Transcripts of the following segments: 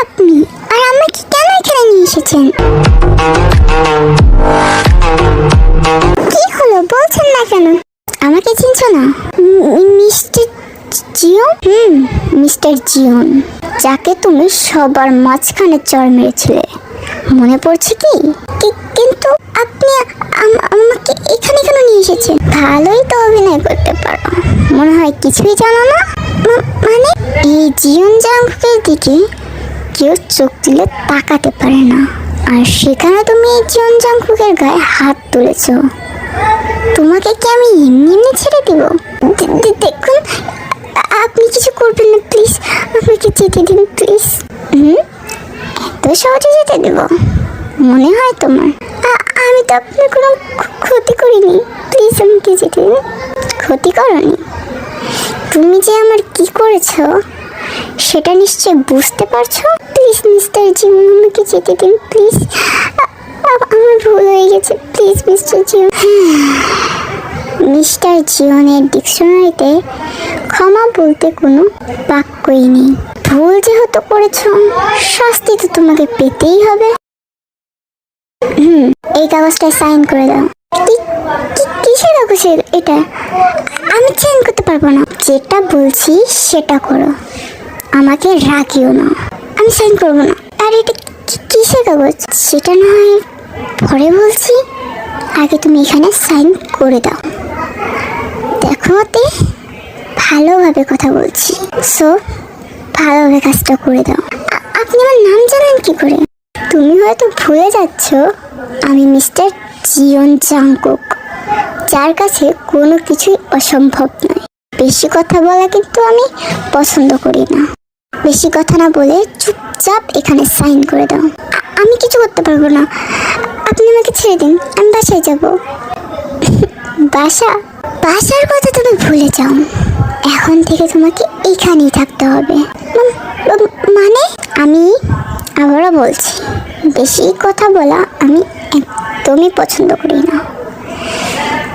আপনি আর আমাকে কেন এখানে নিয়ে এসেছেন? কি হলো বলছেন না কেন? আমাকে চিনছো না? Mister Jeon? মিস্টার জিওন, যাকে তুমি সবার মাঝখানে চড় মেরেছিলে, মনে পড়ছে কি? কিন্তু আপনি আমাকে এখানে কেন নিয়ে এসেছেন? ভালোই তো অভিনয় করতে পারো, মনে হয় কিছুই জানো না। মানে এই জিওন জাংকুকের দিকে কেউ চোখ তুলে তাকাতে পারে না, আর সেখানে তুমি এই জিওন জাংকুকের গায়ে হাত তুলেছো। তোমাকে কি আমি এমনি এমনি ছেড়ে দিব? দেখুন, আপনি কিছু করবেন না প্লিজ, আমাকে যেতে দিন প্লিজ। এত সহজে যেতে দেব মনে হয় তোমার? আমি তো আপনার কোনো ক্ষতি করিনি, প্লিজ আমাকে যেতে দিন। ক্ষতি করনি? তুমি যে আমার কি করেছো সেটা নিশ্চয় বুঝতে পারছো। প্লিজ মিস্টার জিওন, আমাকে যেতে দিন প্লিজ, আমার ভুল হয়ে গেছে, প্লিজ মিস্টার জিওন। মিস্টার জিওনের ডিকশনারিতে ক্ষমা বলতে কোনো বাক্যই নেই। ভুল যেহেতু করেছো, শাস্তি তো তোমাকে পেতেই হবে। এই কাগজটায় সাইন করে দাও। কিসের কাগজ এটা? আমি সাইন করতে পারবো না। যেটা বলছি সেটা করো, আমাকে রাখিও না। আমি সাইন করবো না। আর এটা কিসের কাগজ সেটা না হয় পরে বলছি, আগে তুমি এখানে সাইন করে দাও। দেখো ওতে ভালোভাবে কথা বলছি, সো ভালোভাবে কাজটা করে দাও। আপনি আমার নাম জানেন কি করে? তুমি হয়তো ভুলে যাচ্ছ, আমি মিস্টার জিওন জাংকুক, যার কাছে কোনো কিছুই অসম্ভব নয়। বেশি কথা বলা কিন্তু আমি পছন্দ করি না। বেশি কথা না বলে চুপচাপ এখানে সাইন করে দাও। আমি কিছু করতে পারবো না, আপনি আমাকে ছেড়ে দিন, আমি বাসায় যাব। বাসার কথা তুমি ভুলে যাও, এখন থেকে তোমাকে এখানেই থাকতে হবে। মানে আমি আবারও বলছি, বেশি কথা বলা আমি একদমই পছন্দ করি না।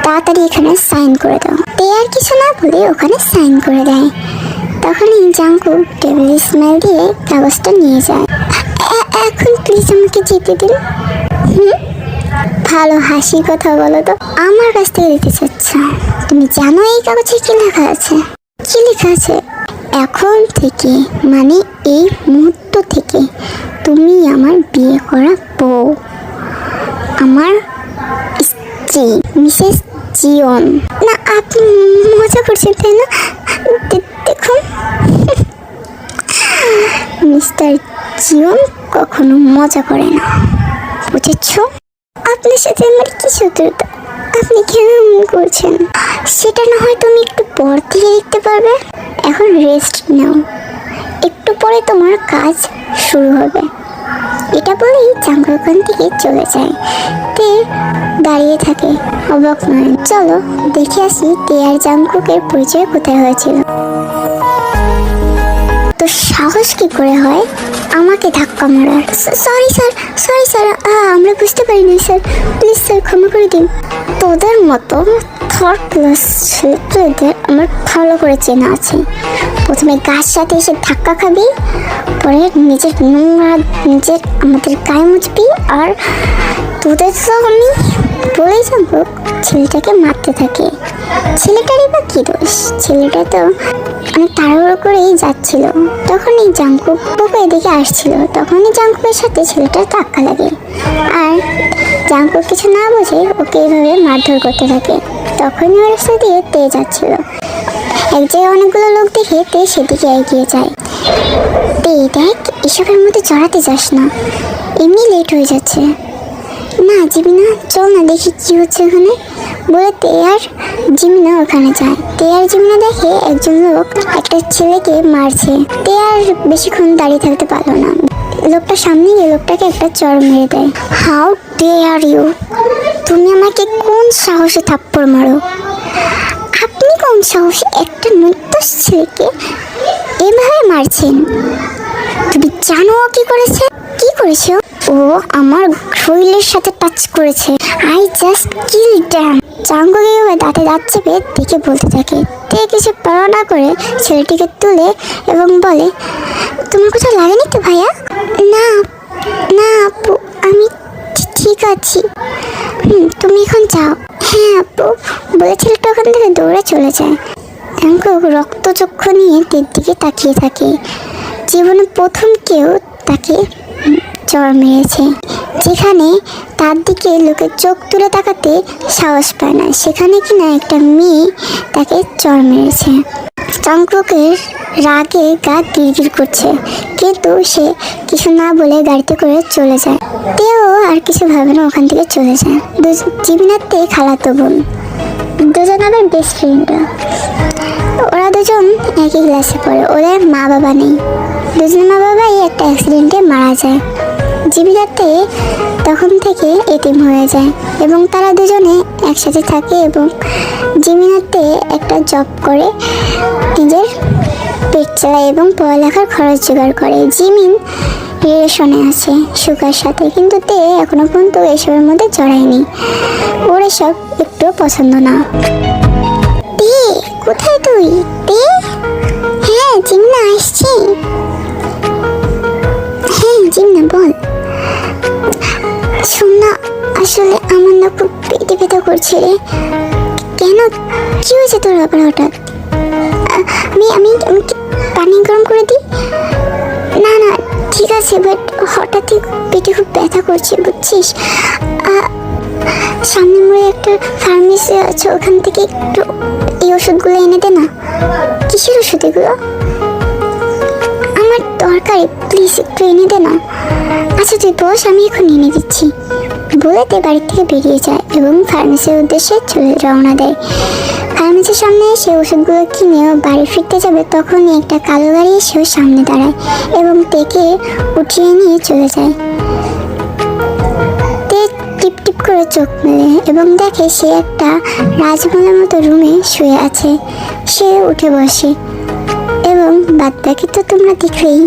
তাড়াতাড়ি এখানে সাইন করে দাও। তে আর কিছু না বলে ওখানে সাইন করে দেয়। তখনই জাংকুক টেবিল স্মাইল দিয়ে কাগজটা নিয়ে যায়। এখন প্লিজ আমাকে যেতে দিন। ভালো হাসি কথা বলো তো, আমার কাছ থেকে দিতে চাচ্ছ? তুমি জানো এই কাগজে কি লেখা আছে? কি লেখা আছে? এখন থেকে, মানে এই মুহূর্ত থেকে তুমি আমার বিয়ে করা বউ, আমার স্ত্রী মিসেস জিওন। না, আপনি মজা করছেন তাই না? দেখুন, মিস্টার জিওন কখনো মজা করে না, বুঝেছ? আপনার সাথে আমার কি শত্রুতা? আপনি কেন এমন করছেন? সেটা না হয় তুমি একটু পর থেকে দেখতে পারবে। এখন রেস্ট নাও, একটু পরে তোমার কাজ শুরু হবে। এটা বলেই জাংকুক ওখান থেকে চলে যায়। তে দাঁড়িয়ে থাকে অবাক নয়। চলো দেখে আসি তে আর জাংকুকের পরিচয় কোথায় হয়েছিল। তো সাহস কি করে হয় আমাকে ধাক্কা মারার? সরি স্যার, আমরা বুঝতে পারিনি স্যার, প্লিজ স্যার ক্ষমা করে দিন। তোদের মতো থার্ড ক্লাস ছেলেদের আমার ভালো করে চেনা আছে। প্রথমে গাছ সাথে এসে ধাক্কা খাবি, পরে নিজের নোংরা আমাদের গায়ে মুছবি, আর তোদের তো আমি বলেই যাবো ছেলেটাকে মারতে থাকে। ছেলেটারই বা কি দোষ? ছেলেটা তো অনেক তাড়াহুড়ো করেই যাচ্ছিল, তখনই জাংকুক এদিকে আসছিল। তখনই জাংকুকের সাথে ছেলেটার ধাক্কা লাগে, আর জাংকুক কিছু না বুঝে ওকে এইভাবে মারধর করতে থাকে। তখনই ওর রাস্তা দিয়ে তে যাচ্ছিল। এক জায়গায় অনেকগুলো লোক দেখে তে সেদিকে এগিয়ে যায়। তে দেখ, এসবের মধ্যে জড়াতে যাস না, এমনি লেট হয়ে যাচ্ছে। না জিমিনা, চল না দেখি কি হচ্ছে ওখানে বলে তে আর জিমিনা ওখানে যায়। তে আর জিমিনা দেখে একজন লোক একটা ছেলেকে মারছে। তে আর বেশিক্ষণ দাঁড়িয়ে থাকতে পারলো না, লোকটা সামনে গিয়ে লোকটাকে একটা চড় মেরে দেয়। হাউ ডেয়ার ইউ, তুমি আমাকে কোন সাহসে থাপ্পড় মারো? আপনি কোন সাহসে একটা নির্দোষ ছেলেকে এভাবে মারছেন? তুমি জানো কি করেছে? কি করেছো? ও আমার শরীরের সাথে টাচ করেছে। I just kill damn. Jungkook এইভাবে দাঁতে দাঁত চেপে দেখে বলতে থাকে। তে কিছু পরোয়া না করে ছেলেটিকে তুলে এবং বলে, তোমার কোথাও লাগেনি তো ভাইয়া? না না আপু, আমি ঠিক আছি। তুমি এখন যাও। হ্যাঁ আপু, বলে ছেলেটা ওখান থেকে দৌড়ে চলে যায়। জাঙ্কুক রক্তচক্ষু নিয়ে তের দিকে তাকিয়ে থাকে। জীবনে প্রথম কেউ তাকে চড় মেরেছে, যেখানে তার দিকে লোকের চোখ তুলে তাকাতে সাহস পায় না, সেখানে কিনা একটা মেয়ে তাকে চড় মেরেছে। জাঙ্কুকের রাগে গা গিরগির করছে, কিন্তু সে কিছু না বলে গাড়িতে করে চলে যায়। তেও আর কিছু ভাবে না, ওখান থেকে চলে যায়। জিমিনার তে খালাতো বোন, দুজন আবার বেস্ট ফ্রেন্ডরা। ওরা দুজন একই ক্লাসে পড়ে। ওদের মা বাবা নেই, দুজনের মা বাবাই একটা অ্যাক্সিডেন্টে মারা যায়। জীবিকাতে তখন থেকে এতিম হয়ে যায় এবং তারা দুজনে একসাথে থাকে এবং জিমিনাতে একটা জব করে নিজের পেট চালায় এবং পড়ালেখার খরচ জোগাড় করে। জিমিন রিলেশনে আছে সুকার সাথে, কিন্তু তে এখনো পর্যন্ত এসবের মধ্যে জড়ায়নি। ওর এসব একটু পছন্দ না। তে কোথায় তুই? তে হ্যাঁ জিমিনা আসছি। হ্যাঁ জিমিনা বল। শোন না, আসলে আমার না খুব পেটে ব্যথা করছে রে। কেন, কি হয়েছে তোর আবার হঠাৎ? আমি পানি গরম করে দিই? না না ঠিক আছে, বাট হঠাৎই পেটে খুব ব্যথা করছে বুঝছিস। সামনে মোড়ে একটা ফার্মেসি আছে, ওখান থেকে একটু এই ওষুধগুলো এনে দে না। কিসের ওষুধ এগুলো? আমার দরকারি, প্লিজ একটু এনে দে না। আচ্ছা তুই বস, আমি এখন এনে দিচ্ছি। বলে তে বাড়ি থেকে বেরিয়ে যায় এবং ফার্মেসির উদ্দেশ্যে রওনা দেয়। ফার্মেসির সামনে এসে ওষুধগুলো কিনে ও বাড়ি ফিরতে যাবে, তখনই একটা কালো গাড়ি এসে ওর সামনে দাঁড়ায় এবং তেকে উঠিয়ে নিয়ে চলে যায়। তে টিপ টিপ করে চোখ মেলে এবং দেখে সে একটা রাজমহলের মতো রুমে শুয়ে আছে। সে উঠে বসে এবং বাদ বাকি তো তোমরা দেখলেই।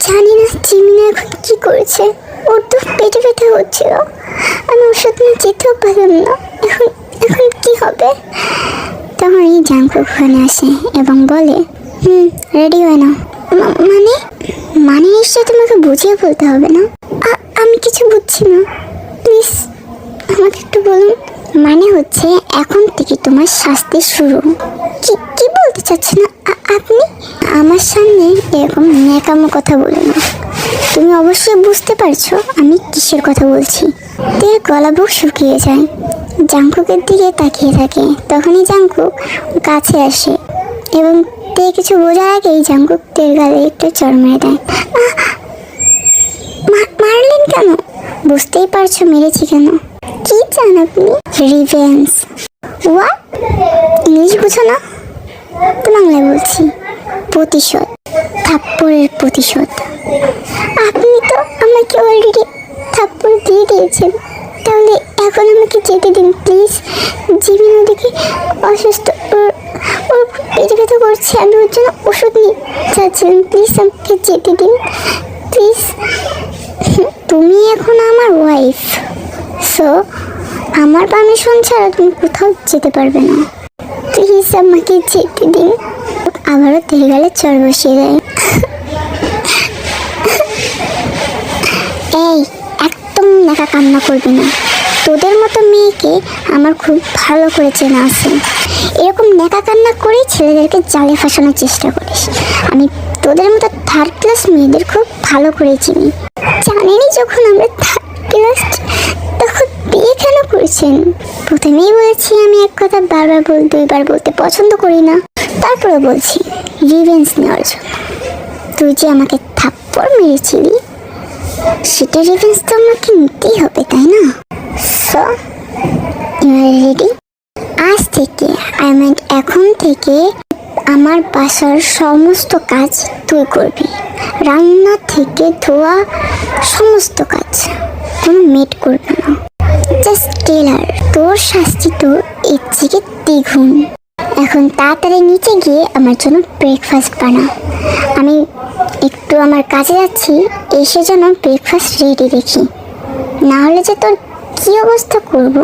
জানি না জিমিনা এখন কি করেছে, ওর তো পেটে ব্যথা হচ্ছিল, আমি ওষুধ নিয়ে যেতেও পারলাম না। এখন এখন কি হবে? তখন এই জাঙ্কুক ওখানে আসে এবং বলে, রেডি হয় না। মানে মানে নিশ্চয় তোমাকে বুঝিয়ে বলতে হবে না। আমি কিছু বুঝছি না, প্লিজ আমাকে একটু বলুন। মানে হচ্ছে এখন থেকে তোমার শাস্তি শুরু। কি বলতে চাচ্ছেন আপনি? আমার সামনে এরকম ন্যাকামো কথা বলে না। তুমি অবশ্যই বুঝতে পারছো আমি কিসের কথা বলছি। তে গলা বুক শুকিয়ে যায়, জাঙ্কুকের দিকে তাকিয়ে থাকে। তখনই জাঙ্কুক কাছে আসে এবং তে কিছু বোঝার আগেই জাঙ্কুক তের গালে একটু চড় মেরে দেয়। মারলেন কেন? বুঝতেই পারছো মেরেছি কেন। কি চান আপনি? রিভেঞ্জ। হোয়াট? ইংলিশ বুঝো না তো? বাংলায় বলছি, প্রতিশোধ, থাপ্পড়ের প্রতিশোধ। আপনি তো আমাকে অলরেডি থাপ্পড় দিয়ে দিয়েছেন, তাহলে এখন আমাকে যেতে দিন প্লিজ। জিমিন ওদিকে অসুস্থ, ওর পেটে ব্যথা করছে, আমি ওর জন্য ওষুধ নিয়ে চাচ্ছিলাম, প্লিজ আমাকে যেতে দিন প্লিজ। তুমি এখন আমার ওয়াইফ, সো আমার পারমিশন ছাড়া তুমি কোথাও যেতে পারবে না, প্লিজ আমাকে যেতে দিন। আবারও তেল গালে চড় বসিয়ে দেয়। এই একদম নাকা কান্না করবি না, তোদের মতো মেয়েকে আমার খুব ভালো করে চেনা আছে। এরকম নেকা কান্না করেই ছেলেদেরকে জালে ফাঁসানোর চেষ্টা করিস। আমি তোদের মতো থার্ড ক্লাস মেয়েদের খুব ভালো করে চিনি। জানেনই যখন আমরা থার্ড ক্লাস, তখন বিয়ে কেন করেছেন? প্রথমেই বলেছি আমি এক কথা বারবার দুইবার বলতে পছন্দ করি না, তারপরে বলছি রিভেঞ্জ নেওয়ার জন্য। তুই যে আমাকে থাপ্পড় মেরেছিলি, সেটা রিভেঞ্জ তো আমাকে নিতেই হবে, তাই না? So you are ready? আজ থেকে এখন থেকে আমার বাসার সমস্ত কাজ তুই করবি, রান্না থেকে ধোয়া সমস্ত কাজ কোনো মেড করবে না। জাস্ট টেলার, তোর শাস্তি তো এর থেকে দ্বিগুণ। এখন তাড়াতাড়ি নিচে গিয়ে আমার জন্য ব্রেকফাস্ট বানা, আমি একটু আমার কাছে যাচ্ছি, এসে যেন ব্রেকফাস্ট রেডি দেখি, না হলে যে তোর কি অবস্থা করব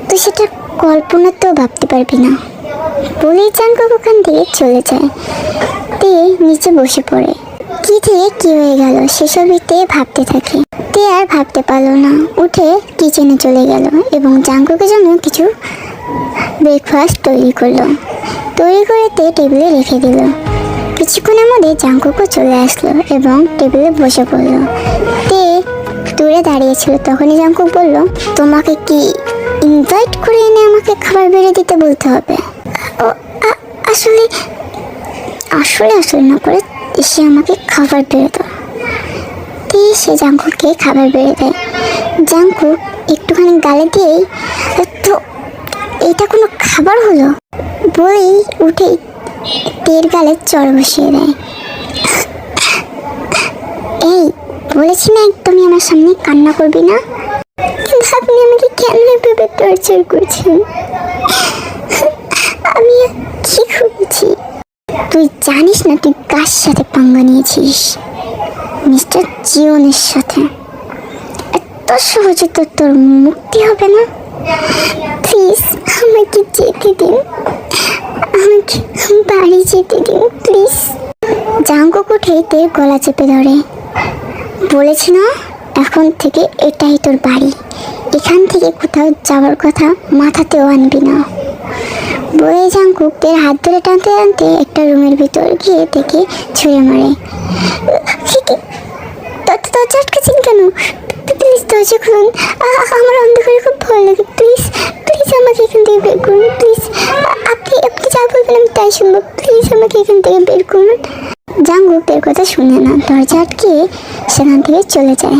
তুই সেটা কল্পনাতেও ভাবতে পারবি না। বলেই জাঙ্কুক ওখান থেকে চলে যায়। তে নিচে বসে পড়ে। কি থেকে কি হয়ে গেল সেসবই তে ভাবতে থাকে। তে আর ভাবতে পারলো না, উঠে কিচেনে চলে গেল এবং জাঙ্কুকের জন্য কিছু ব্রেকফাস্ট তৈরি করলো। তৈরি করে তে টেবিলে রেখে দিল। কিছুক্ষণের মধ্যে জাঙ্কুকও চলে আসলো এবং টেবিলে বসে পড়লো। তে দূরে দাঁড়িয়েছিল, তখনই জাঙ্কুক বলল, তোমাকে কি ইনভাইট করে এনে আমাকে খাবার বেড়ে দিতে বলতে হবে? ও আসলে আসলে আসলে না করে এসে আমাকে খাবার বেড়ে দাও। তে সে জাঙ্কুককে খাবার বেড়ে দেয়। জাঙ্কুক একটুখানি গালে দিয়েই, তো এটা কোনো খাবার হলো বলেই উঠেই তের গালে চড় বসিয়ে দেয়। এই বলেছি না একদমই আমার সামনে কান্না করবি না, কিন্তু আপনি আমাকে কেন এভাবে টর্চার করছেন? আমি কি করেছি? তুই জানিস না তুই কার সাথে পাঙ্গা নিয়েছিস? মিস্টার জিওনের সাথে। এত সহজে তো তোর মুক্তি হবে না। প্লিজ আমাকে যেতে দিন, আমাকে বাড়ি যেতে দিন প্লিজ। জাঙ্কুক উঠে তের গলা চেপে ধরে। বলেছি না এখন থেকে এটাই তোর বাড়ি, এখান থেকে কোথাও যাওয়ার কথা মাথাতেও আনবি না। বলে জাঙ্কুক তের হাত ধরে টানতে টানতে একটা রুমের ভিতর গিয়ে থেকে ছুঁড়ে মারে। দরজা আটকাচ্ছেন কেন? প্লিজ দরজা খুলুন, আমার অন্ধকারে খুব ভয় লাগে। প্লিজ প্লিজ আমাকে এখান থেকে বের করুন প্লিজ। আপনি আপনি যা বলবেন আমি তাই শুনবো, প্লিজ আমাকে এখান থেকে বের করুন। জাঙ্কুক এর কথা শুনে না, দরজা আটকে সেখান থেকে চলে যায়।